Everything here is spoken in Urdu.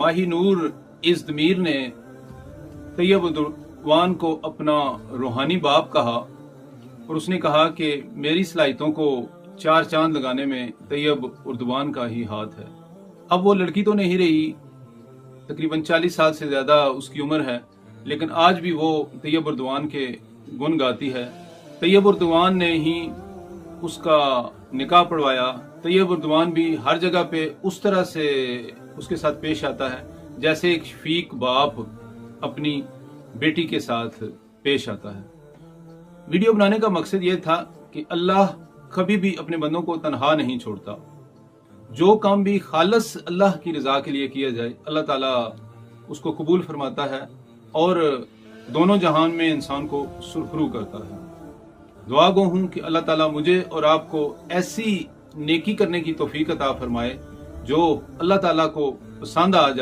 ماہی نور ازدمیر نے طیب اردوان کو اپنا روحانی باپ کہا اور اس نے کہا کہ میری صلاحیتوں کو 4 چاند لگانے میں طیب اردوان کا ہی ہاتھ ہے۔ اب وہ لڑکی تو نہیں رہی، تقریباً 40 سال سے زیادہ اس کی عمر ہے، لیکن آج بھی وہ طیب اردوان کے گن گاتی ہے۔ طیب اردوان نے ہی اس کا نکاح پڑھوایا۔ طیب اردوان بھی ہر جگہ پہ اس طرح سے اس کے ساتھ پیش آتا ہے جیسے ایک شفیق باپ اپنی بیٹی کے ساتھ پیش آتا ہے۔ ویڈیو بنانے کا مقصد یہ تھا کہ اللہ کبھی بھی اپنے بندوں کو تنہا نہیں چھوڑتا۔ جو کام بھی خالص اللہ کی رضا کے لیے کیا جائے، اللہ تعالیٰ اس کو قبول فرماتا ہے اور دونوں جہان میں انسان کو سرخرو کرتا ہے۔ دعا گو ہوں کہ اللہ تعالیٰ مجھے اور آپ کو ایسی نیکی کرنے کی توفیق عطا فرمائے جو اللہ تعالیٰ کو پسند آ جائے۔